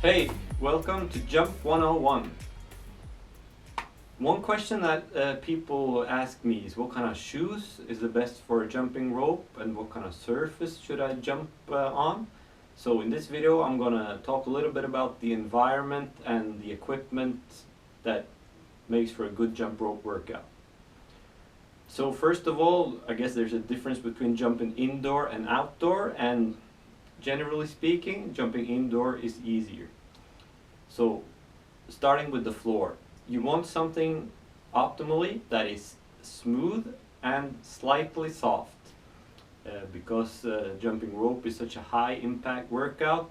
Hey, welcome to Jump 101. One question that people ask me is what kind of shoes is the best for a jumping rope and what kind of surface should I jump on. So in this video I'm gonna talk a little bit about the environment and the equipment that makes for a good jump rope workout. So first of all, I guess there's a difference between jumping indoor and outdoor, and generally speaking, jumping indoor is easier. So starting with the floor, you want something optimally that is smooth and slightly soft. Because jumping rope is such a high impact workout,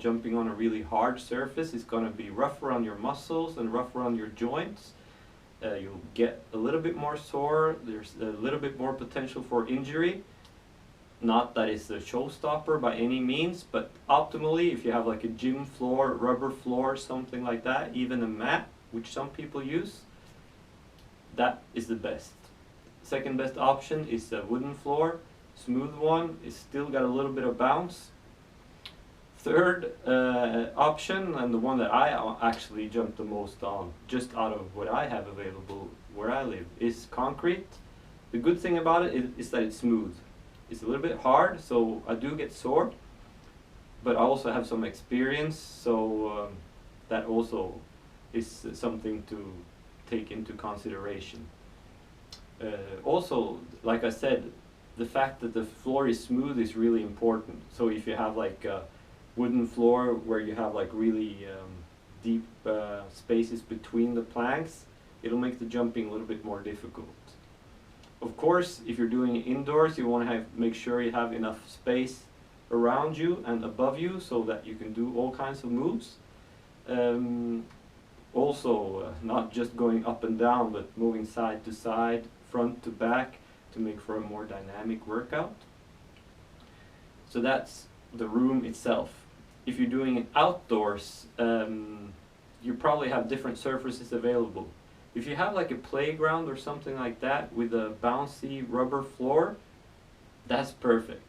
jumping on a really hard surface is going to be rougher on your muscles and rougher on your joints. You'll get a little bit more sore, there's a little bit more potential for injury. Not that it's a showstopper by any means, but optimally, if you have like a gym floor, rubber floor, something like that, even a mat, which some people use, that is the best. Second best option is a wooden floor, smooth one, it's still got a little bit of bounce. Third option, and the one that I actually jump the most on, just out of what I have available where I live, is concrete. The good thing about it is that it's smooth. It's a little bit hard, so I do get sore, but I also have some experience, so that also is something to take into consideration. Also, like I said, the fact that the floor is smooth is really important. So if you have like a wooden floor where you have like really deep spaces between the planks, it'll make the jumping a little bit more difficult. Of course, if you're doing it indoors, you want to make sure you have enough space around you and above you so that you can do all kinds of moves. Not just going up and down, but moving side to side, front to back, to make for a more dynamic workout. So that's the room itself. If you're doing it outdoors, you probably have different surfaces available. If you have like a playground or something like that with a bouncy rubber floor, that's perfect.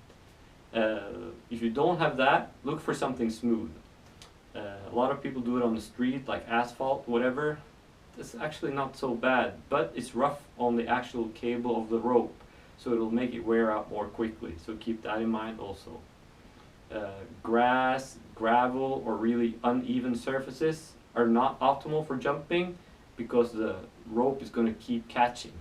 If you don't have that, look for something smooth. A lot of people do it on the street, like asphalt, whatever. It's actually not so bad, but it's rough on the actual cable of the rope, so it'll make it wear out more quickly. So keep that in mind also. Grass, gravel, or really uneven surfaces are not optimal for jumping, because the rope is going to keep catching.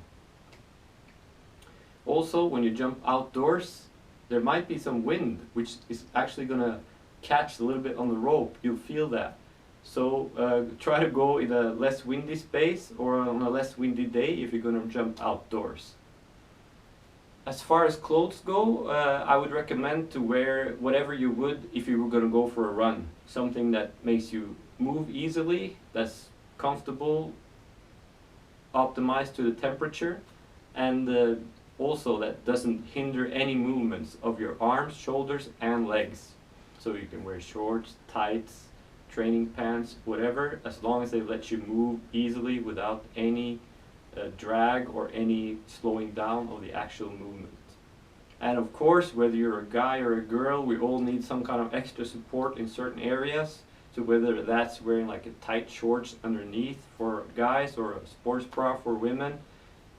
Also, when you jump outdoors, there might be some wind, which is actually going to catch a little bit on the rope. You'll feel that. So try to go in a less windy space or on a less windy day if you're going to jump outdoors. As far as clothes go, I would recommend to wear whatever you would if you were going to go for a run. Something that makes you move easily, that's comfortable, optimized to the temperature, and also that doesn't hinder any movements of your arms, shoulders and legs. So you can wear shorts, tights, training pants, whatever, as long as they let you move easily without any drag or any slowing down of the actual movement. And of course, whether you're a guy or a girl, we all need some kind of extra support in certain areas. So whether that's wearing like a tight shorts underneath for guys or a sports bra for women,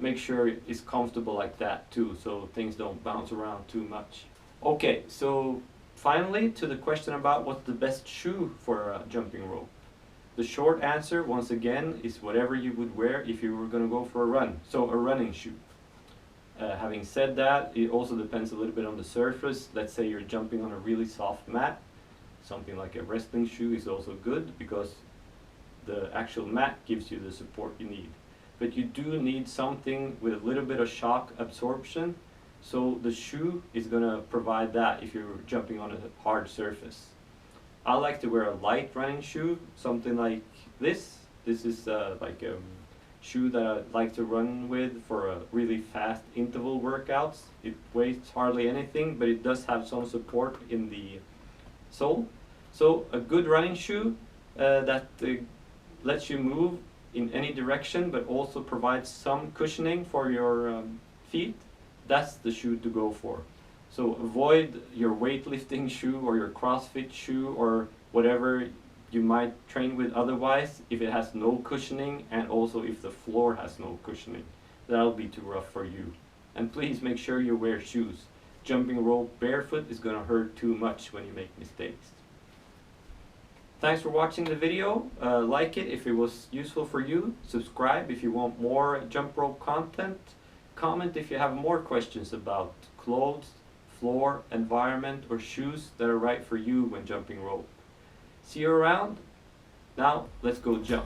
make sure it's comfortable like that too, so things don't bounce around too much. Okay, so finally to the question about what's the best shoe for a jumping rope. The short answer, once again, is whatever you would wear if you were going to go for a run, so a running shoe. Having said that, it also depends a little bit on the surface. Let's say you're jumping on a really soft mat. Something like a wrestling shoe is also good because the actual mat gives you the support you need. But you do need something with a little bit of shock absorption, so the shoe is going to provide that if you're jumping on a hard surface. I like to wear a light running shoe, something like this. This is like a shoe that I like to run with for a really fast interval workouts. It weighs hardly anything, but it does have some support in the sole. So a good running shoe that lets you move in any direction but also provides some cushioning for your feet, that's the shoe to go for. So avoid your weightlifting shoe or your CrossFit shoe or whatever you might train with otherwise if it has no cushioning, and also if the floor has no cushioning. That'll be too rough for you. And please make sure you wear shoes. Jumping rope barefoot is gonna hurt too much when you make mistakes. Thanks for watching the video. Like it if it was useful for you. Subscribe if you want more jump rope content. Comment if you have more questions about clothes, floor, environment, or shoes that are right for you when jumping rope. See you around. Now, let's go jump.